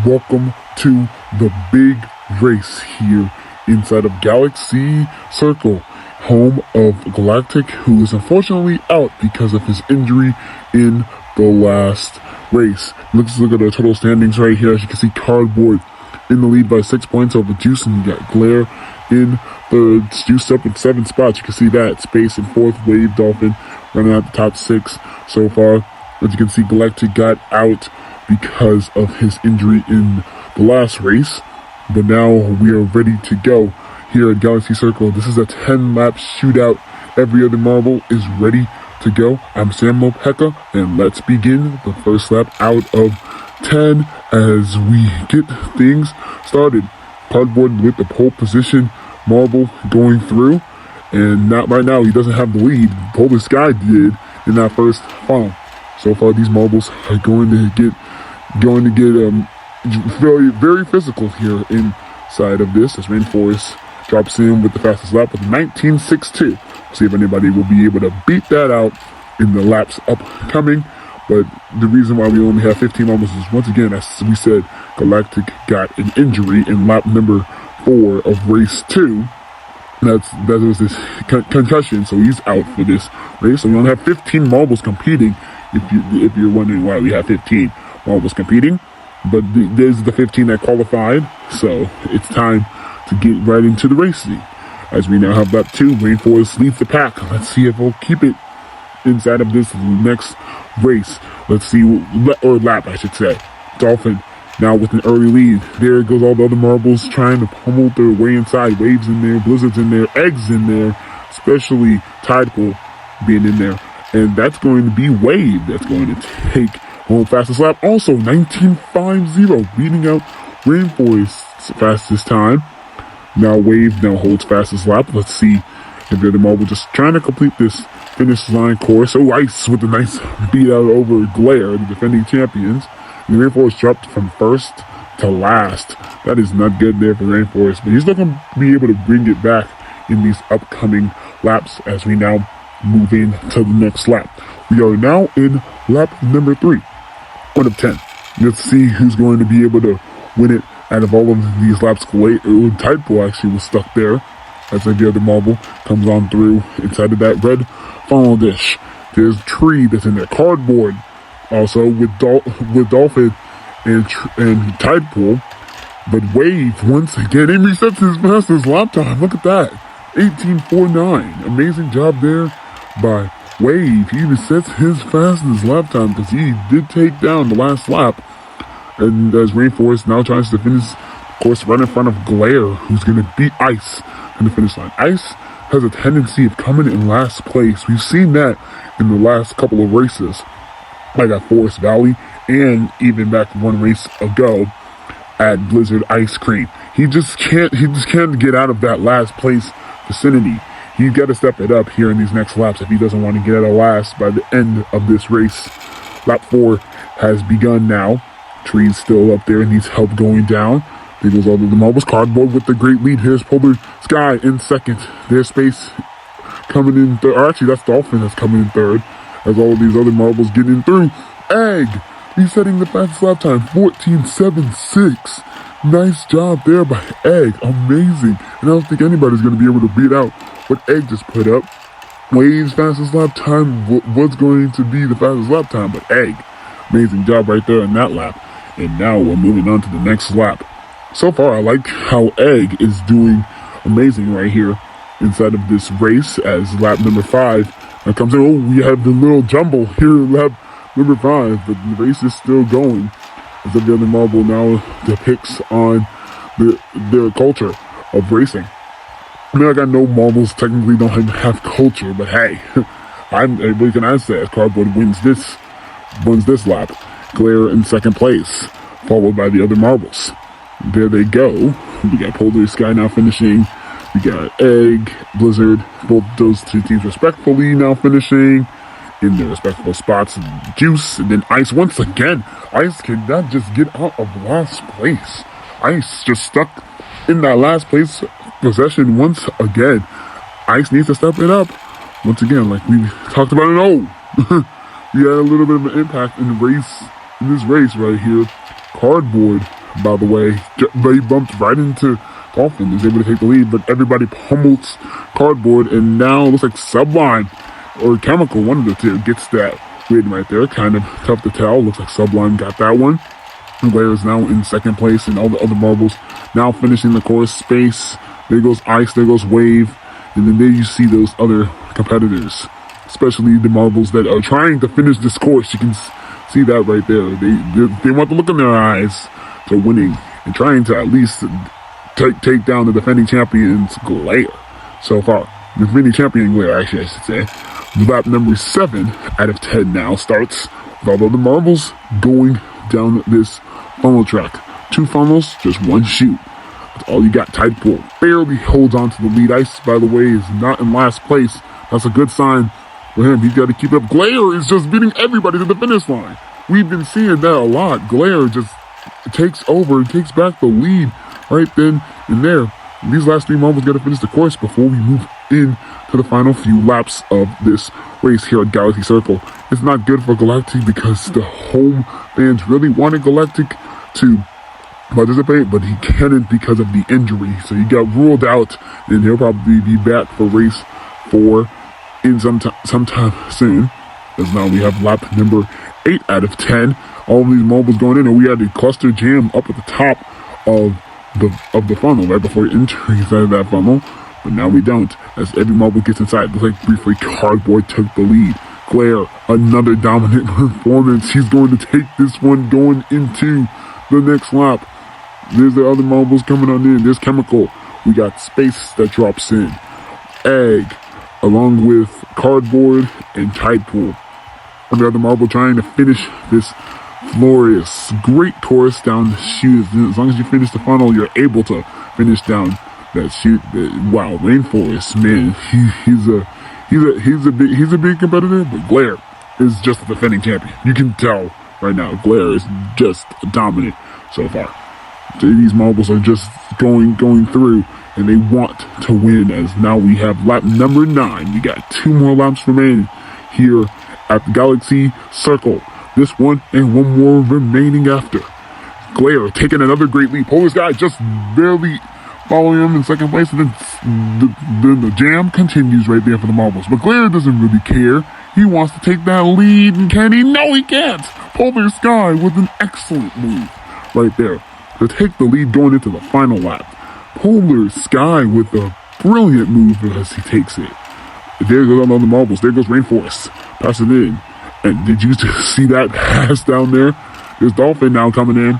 welcome to the big race here inside of Galaxy Circle, home of Galactic, who is unfortunately out because of his injury in the last race. Let's look at the total standings right here. As you can see, Cardboard in the lead by 6 points over Juice, and you got Glare in third. Juice up in 7 spots. You can see that. Space in fourth. Wave Dolphin running out the top 6 so far. As you can see, Galactic got out because of his injury in the last race. But now we are ready to go here at Galaxy Circle. This is a 10-lap shootout. Every other marble is ready to go. I'm Sam Mopeka, and let's begin the first lap out of 10 as we get things started. Cardboard with the pole position marble going through, and not right now he doesn't have the lead. Polar Sky did in that first funnel. So far, these marbles are going to get very, very physical here inside of this as Rainforest drops in with the fastest lap with 19.62. See if anybody will be able to beat that out in the laps upcoming. But the reason why we only have 15 marbles is, once again, as we said, Galactic got an injury in lap number 4 of race 2. That was this concussion, so he's out for this race. So we only have 15 marbles competing. If you're wondering why we have 15 marbles competing, but there's the 15 that qualified, so it's time to get right into the racing. As we now have lap 2, Rainforest leads the pack. Let's see if we'll keep it inside of this next race. Let's see, or lap, I should say. Dolphin now with an early lead. There goes all the other marbles trying to pummel their way inside. Waves in there, Blizzards in there, Eggs in there, especially Tidepool being in there. And that's going to be Wave that's going to take home fastest lap. Also, 19.50, beating out Rainforest's fastest time. Now Wave now holds fastest lap. Let's see if the other marble just trying to complete this finish line course. Oh, Ice with a nice beat out over Glare, the defending champions. And Rainforest dropped from first to last. That is not good there for Rainforest, but he's looking to be able to bring it back in these upcoming laps as we now move in to the next lap. We are now in lap number 3 out of 10. Let's see who's going to be able to win it out of all of these laps. Tidepool actually was stuck there as the other marble comes on through inside of that red funnel dish. There's a tree that's in there. Cardboard also with Dolphin and Tidepool. But Wave once again, he resets his fastest lap time. Look at that. 18.49. Amazing job there by Wave. He resets his fastest lap time because he did take down the last lap. And as Rainforest now tries to finish the course right in front of Glare, who's going to beat Ice in the finish line. Ice has a tendency of coming in last place. We've seen that in the last couple of races, like at Forest Valley and even back one race ago at Blizzard Ice Cream. He just can't get out of that last place vicinity. He's got to step it up here in these next laps if he doesn't want to get out of last by the end of this race. Lap 4 has begun now. Tree's still up there and needs help going down. There goes all of the marbles. Cardboard with the great lead. Here's Polar Sky in second. There's Space coming in third. Or actually, that's Dolphin that's coming in third. As all of these other marbles getting through. Egg resetting the fastest lap time. 14.76. Nice job there by Egg. Amazing. And I don't think anybody's going to be able to beat out what Egg just put up. Wave's fastest lap time was going to be the fastest lap time, but Egg. Amazing job right there in that lap. And now we're moving on to the next lap. So far, I like how Egg is doing amazing right here inside of this race as lap number 5 comes in. Oh, we have the little jumble here in lap number 5, but the race is still going. As the other marble now depicts on their culture of racing. I mean, I got no marbles technically don't have culture, but hey, what can I say? Cardboard wins this lap. Glare in second place, followed by the other marbles. There they go. We got Polar Sky now finishing. We got Egg, Blizzard, both those two teams respectfully now finishing in their respectable spots. And Juice, and then Ice once again. Ice cannot just get out of last place. Ice just stuck in that last place possession once again. Ice needs to step it up. Once again, like we talked about it. He had a little bit of an impact in this race right here. Cardboard, by the way, they bumped right into Dolphin, is able to take the lead, but everybody pummels Cardboard, and now it looks like Sublime or Chemical, one of the two, gets that win right there. Kind of tough to tell. Looks like Sublime got that one. Glare is now in second place, and all the other marbles now finishing the course. Space, there goes Ice, there goes Wave, and then there you see those other competitors, especially the marbles that are trying to finish this course. You can see that right there. They want the look in their eyes to winning and trying to at least take down the defending champions Glare so far. The defending champion Glare, actually, I should say. Lap number 7 out of 10 now starts with all the other marbles going down this funnel track. 2 funnels, just 1 chute. That's all you got. Tidepool barely holds on to the lead. Ice, by the way, is not in last place. That's a good sign for him. He's got to keep up. Glare is just beating everybody to the finish line. We've been seeing that a lot. Glare just takes over and takes back the lead right then and there. These last 3 marbles got to finish the course before we move in to the final few laps of this race here at Galaxy Circle. It's not good for Galactic because the home fans really wanted Galactic to participate, but he couldn't because of the injury. So he got ruled out, and he'll probably be back for race 4 in sometime soon. As now we have lap number 8 out of 10. All of these marbles going in, and we had a cluster jam up at the top of the funnel right before entering inside of that funnel. But now we don't, as every marble gets inside. Looks like briefly Cardboard took the lead. Glare, another dominant performance. He's going to take this one going into the next lap. There's the other marbles coming on in. There's Chemical. We got Space that drops in. Egg, along with Cardboard and Tidepool. And the other marble trying to finish this glorious, great course down the chute. As long as you finish the funnel, you're able to finish down that chute. Wow, Rainforest, man, he's a big competitor, but Glare is just a defending champion. You can tell right now, Glare is just dominant so far. So these marbles are just going through, and they want to win. As now we have lap number 9. We got 2 more laps remaining here at the Galaxy Circle. This one and 1 more remaining after. Glare taking another great leap. Polar Sky just barely following him in second place, and then the jam continues right there for the marbles. But Glare doesn't really care. He wants to take that lead, and can he? No, he can't. Polar Sky with an excellent move right there to take the lead going into the final lap. Polar Sky with a brilliant move as he takes it. There goes on the marbles. There goes Rainforest. Pass it in. And did you see that pass down there? There's Dolphin now coming in.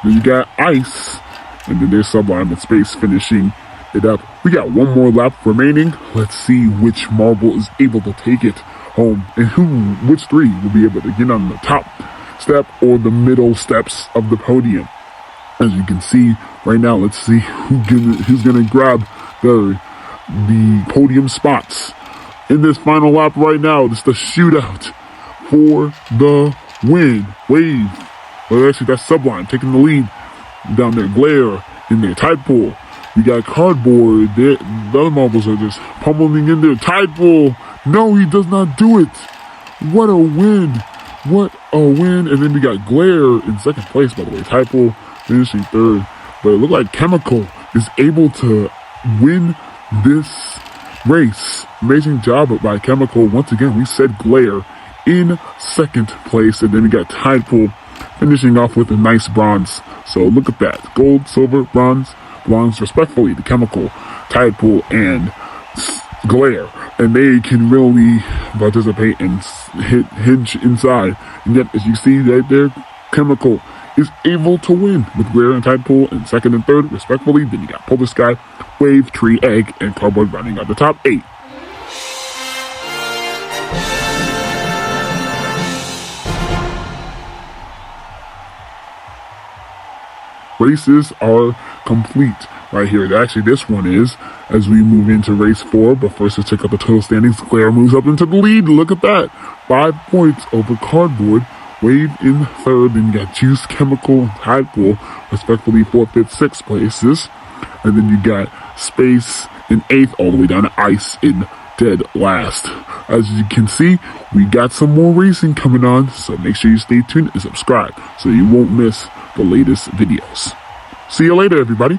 Then you got Ice. And then there's Sublime and Space finishing it up. We got 1 more lap remaining. Let's see which marble is able to take it home, and which 3 will be able to get on the top step or the middle steps of the podium. As you can see right now, let's see who's gonna grab the podium spots in this final lap right now. It's the shootout for the win. Wave. Well, actually, that's Sublime taking the lead down there. Glare in there. Tidepool. We got Cardboard. The other marbles are just pummeling in there. Tidepool. No, he does not do it. What a win. What a win. And then we got Glare in second place, by the way. Tidepool finishing 3rd. But it looked like Chemical is able to win this race. Amazing job by Chemical. Once again, we said Glare in second place. And then we got Tidepool finishing off with a nice bronze. So look at that. Gold, silver, bronze belongs respectfully to Chemical, Tidepool, and Glare. And they can really participate and hinge inside. And yet, as you see right there, Chemical is able to win with Glare and Tidepool in second and third, respectfully. Then you got Polar Sky, Wave, Tree, Egg, and Cardboard running at the top 8. Races are complete right here. Actually, this one is as we move into race 4. But first, let's check out the total standings. Glare moves up into the lead. Look at that. 5 points over Cardboard. Wave in 3rd. Then you got Juice, Chemical, and Tidepool, respectfully 4th, 5th, 6th places. And then you got Space in 8th, all the way down to Ice in dead last. As you can see, we got some more racing coming on, so make sure you stay tuned and subscribe so you won't miss the latest videos. See you later, everybody.